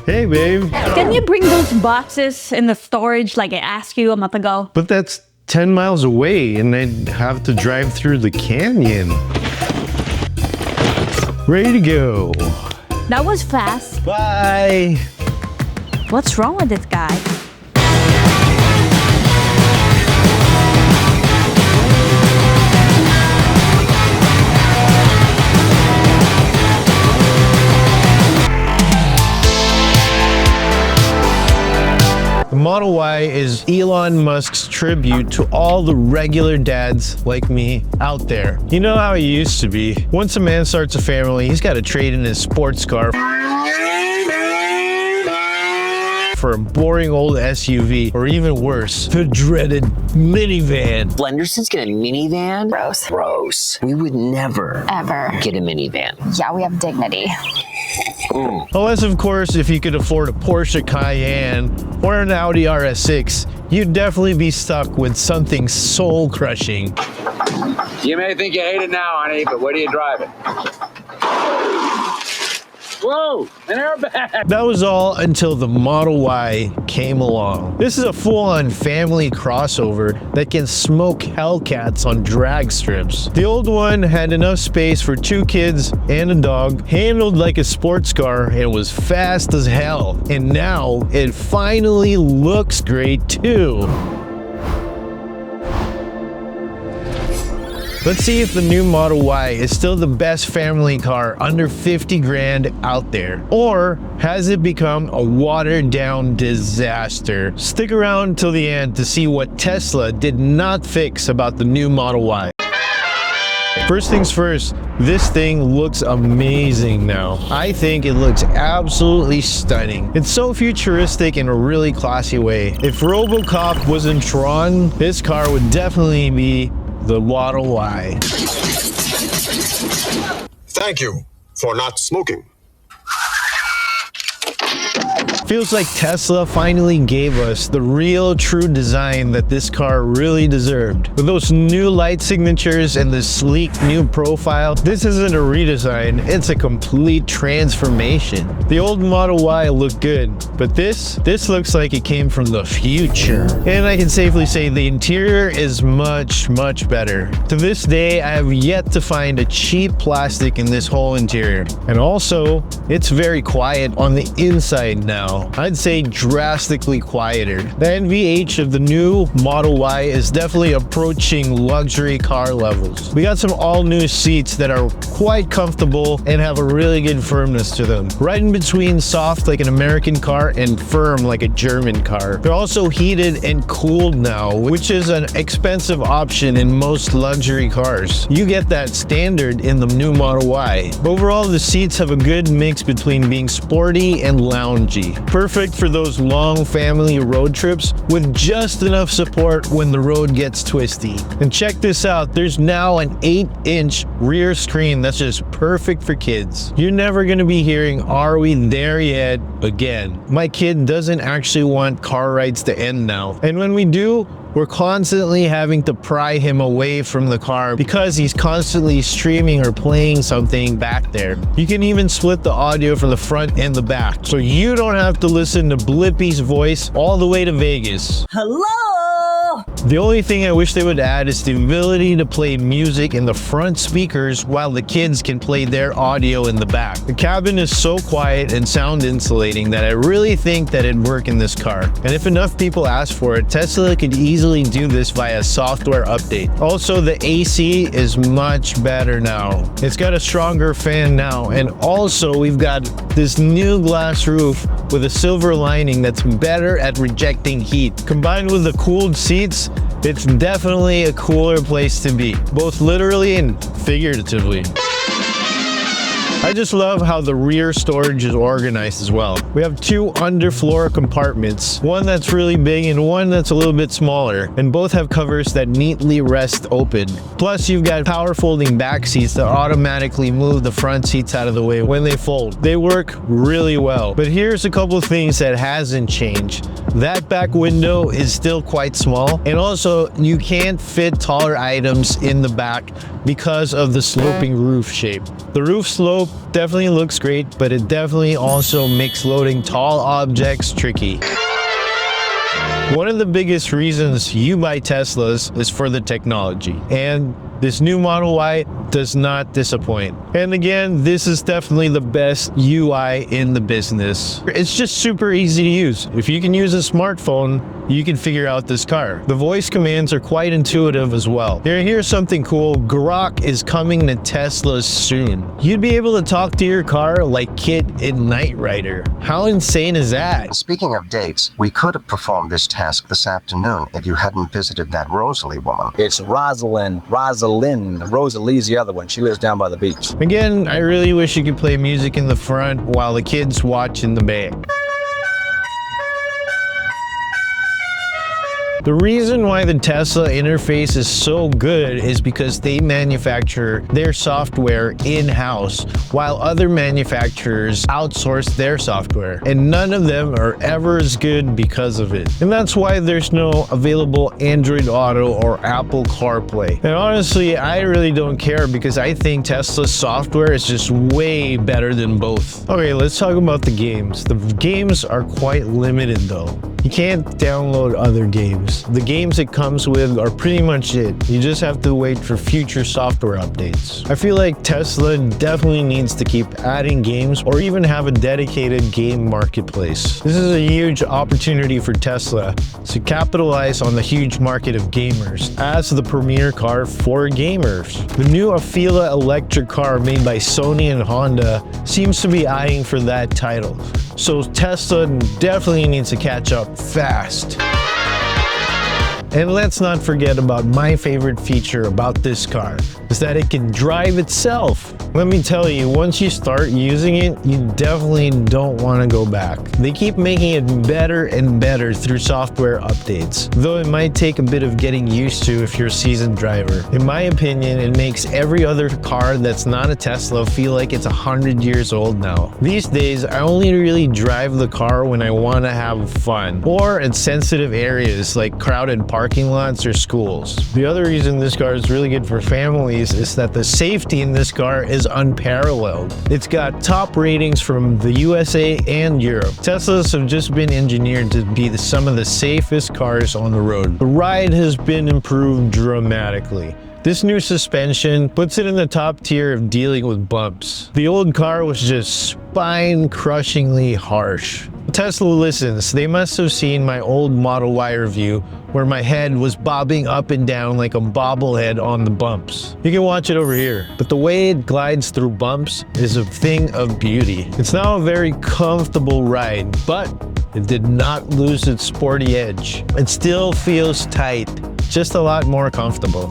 Hey, babe. Can you bring those boxes in the storage like I asked you a month ago? But that's 10 miles away and I'd have to drive through the canyon. Ready to go. That was fast. Bye. What's wrong with this guy? The Model Y is Elon Musk's tribute to all the regular dads like me out there. You know how he used to be. Once a man starts a family, he's got to trade in his sports car for a boring old SUV, or even worse, the dreaded minivan. Blenderson's get a minivan? Gross. Gross. We would never, Ever. get a minivan. Yeah, we have dignity. Ooh. Unless, of course, if you could afford a Porsche Cayenne or an Audi RS6, you'd definitely be stuck with something soul-crushing. You may think you hate it now, honey, but what are you driving? Whoa, an airbag! That was all until the Model Y came along. This is a full-on family crossover that can smoke Hellcats on drag strips. The old one had enough space for 2 kids and a dog, handled like a sports car, and was fast as hell. And now it finally looks great too. Let's see if the new Model Y is still the best family car under 50 grand out there, or has it become a watered down disaster? Stick around till the end to see what Tesla did not fix about the new Model Y. First things first, this thing looks amazing now. I think it looks absolutely stunning. It's so futuristic in a really classy way. If RoboCop was in Tron, this car would definitely be the Model Y. Thank you for not smoking. Feels like Tesla finally gave us the real true design that this car really deserved. With those new light signatures and the sleek new profile, this isn't a redesign, it's a complete transformation. The old Model Y looked good, but this looks like it came from the future. And I can safely say the interior is much, much better. To this day, I have yet to find a cheap plastic in this whole interior. And also, it's very quiet on the inside now. I'd say drastically quieter. The NVH of the new Model Y is definitely approaching luxury car levels. We got some all new seats that are quite comfortable and have a really good firmness to them. Right in between soft like an American car and firm like a German car. They're also heated and cooled now, which is an expensive option in most luxury cars. You get that standard in the new Model Y. Overall, the seats have a good mix between being sporty and loungy. Perfect for those long family road trips with just enough support when the road gets twisty. And check this out, there's now an 8-inch rear screen that's just perfect for kids. You're never gonna be hearing, "Are we there yet?" again. My kid doesn't actually want car rides to end now. And when we do, we're constantly having to pry him away from the car because he's constantly streaming or playing something back there. You can even split the audio from the front and the back, so you don't have to listen to Blippi's voice all the way to Vegas. Hello? The only thing I wish they would add is the ability to play music in the front speakers while the kids can play their audio in the back. The cabin is so quiet and sound insulating that I really think that it'd work in this car. And if enough people ask for it, Tesla could easily do this via software update. Also, the AC is much better now. It's got a stronger fan now, and also we've got this new glass roof with a silver lining that's better at rejecting heat. Combined with the cooled seats, it's definitely a cooler place to be, both literally and figuratively. I just love how the rear storage is organized as well. We have 2 underfloor compartments, one that's really big and one that's a little bit smaller, and both have covers that neatly rest open. Plus, you've got power folding back seats that automatically move the front seats out of the way when they fold. They work really well. But here's a couple of things that hasn't changed. That back window is still quite small, and also you can't fit taller items in the back because of the sloping roof shape. The roof slope definitely looks great, but it definitely also makes loading tall objects tricky. One of the biggest reasons you buy Teslas is for the technology, and this new Model Y does not disappoint. And again, this is definitely the best UI in the business. It's just super easy to use. If you can use a smartphone, you can figure out this car. The voice commands are quite intuitive as well. Here's something cool. Grok is coming to Teslas soon. You'd be able to talk to your car like Kit in Knight Rider. How insane is that? Speaking of dates, we could have performed this task this afternoon if you hadn't visited that Rosalie woman. It's Rosalind. Rosalie's the other one. She lives down by the beach. Again, I really wish you could play music in the front while the kids watch in the back. The reason why the Tesla interface is so good is because they manufacture their software in-house, while other manufacturers outsource their software, and none of them are ever as good because of it. And that's why there's no available Android Auto or Apple CarPlay. And honestly, I really don't care because I think Tesla's software is just way better than both. Okay, let's talk about the games. The games are quite limited though. You can't download other games. The games it comes with are pretty much it. You just have to wait for future software updates. I feel like Tesla definitely needs to keep adding games or even have a dedicated game marketplace. This is a huge opportunity for Tesla to capitalize on the huge market of gamers as the premier car for gamers. The new Afeela electric car made by Sony and Honda seems to be eyeing for that title. So Tesla definitely needs to catch up fast. And let's not forget about my favorite feature about this car, is that it can drive itself. Let me tell you, once you start using it, you definitely don't want to go back. They keep making it better and better through software updates, though it might take a bit of getting used to if you're a seasoned driver. In my opinion, it makes every other car that's not a Tesla feel like it's 100 years old now. These days, I only really drive the car when I want to have fun, or in sensitive areas like crowded parking lots or schools. The other reason this car is really good for families is that the safety in this car is unparalleled. It's got top ratings from the USA and Europe. Teslas have just been engineered to be some of the safest cars on the road. The ride has been improved dramatically. This new suspension puts it in the top tier of dealing with bumps. The old car was just spine-crushingly harsh. Tesla listens. They must have seen my old Model Y review where my head was bobbing up and down like a bobblehead on the bumps. You can watch it over here. But the way it glides through bumps is a thing of beauty. It's now a very comfortable ride, but it did not lose its sporty edge. It still feels tight, just a lot more comfortable.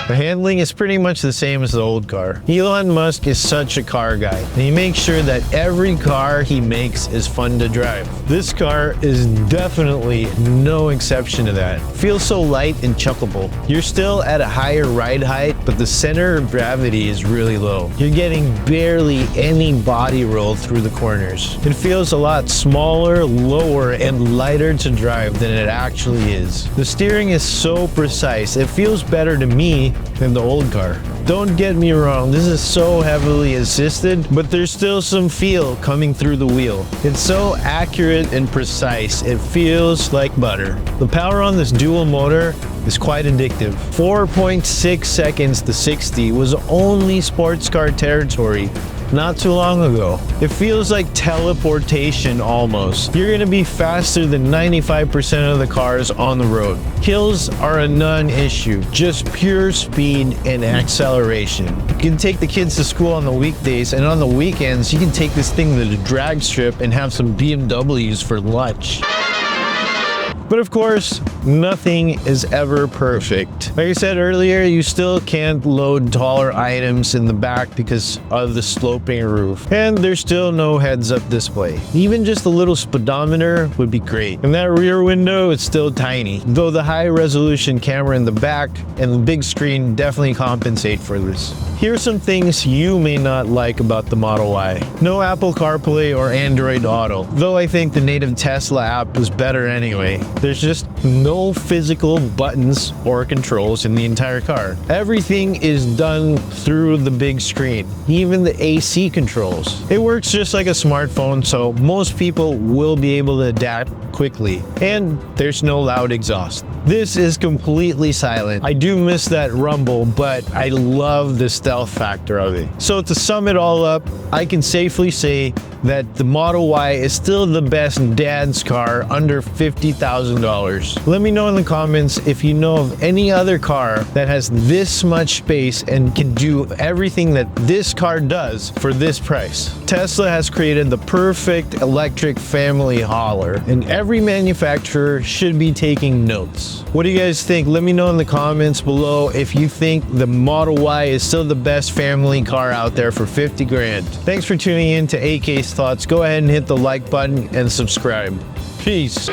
The handling is pretty much the same as the old car. Elon Musk is such a car guy, and he makes sure that every car he makes is fun to drive. This car is definitely no exception to that. Feels so light and chuckable. You're still at a higher ride height, but the center of gravity is really low. You're getting barely any body roll through the corners. It feels a lot smaller, lower, and lighter to drive than it actually is. The steering is so precise, it feels better to me than the old car. Don't get me wrong, this is so heavily assisted, but there's still some feel coming through the wheel. It's so accurate and precise, it feels like butter. The power on this dual motor is quite addictive. 4.6 seconds to 60 was only sports car territory not too long ago. It feels like teleportation almost. You're gonna be faster than 95% of the cars on the road. Hills are a non-issue, just pure speed and acceleration. You can take the kids to school on the weekdays, and on the weekends, you can take this thing to the drag strip and have some BMWs for lunch. But of course, nothing is ever perfect. Like I said earlier, you still can't load taller items in the back because of the sloping roof. And there's still no heads-up display. Even just a little speedometer would be great. And that rear window is still tiny, though the high-resolution camera in the back and the big screen definitely compensate for this. Here's some things you may not like about the Model Y. No Apple CarPlay or Android Auto, though I think the native Tesla app is better anyway. There's just no physical buttons or controls in the entire car. Everything is done through the big screen, even the AC controls. It works just like a smartphone, so most people will be able to adapt quickly. And there's no loud exhaust. This is completely silent. I do miss that rumble, but I love the stealth factor of it. So to sum it all up, I can safely say that the Model Y is still the best dad's car under $50,000. Let me know in the comments if you know of any other car that has this much space and can do everything that this car does for this price. Tesla has created the perfect electric family hauler, and every manufacturer should be taking notes. What do you guys think? Let me know in the comments below if you think the Model Y is still the best family car out there for 50 grand. Thanks for tuning in to AK's Thoughts. Go ahead and hit the like button and subscribe. Peace.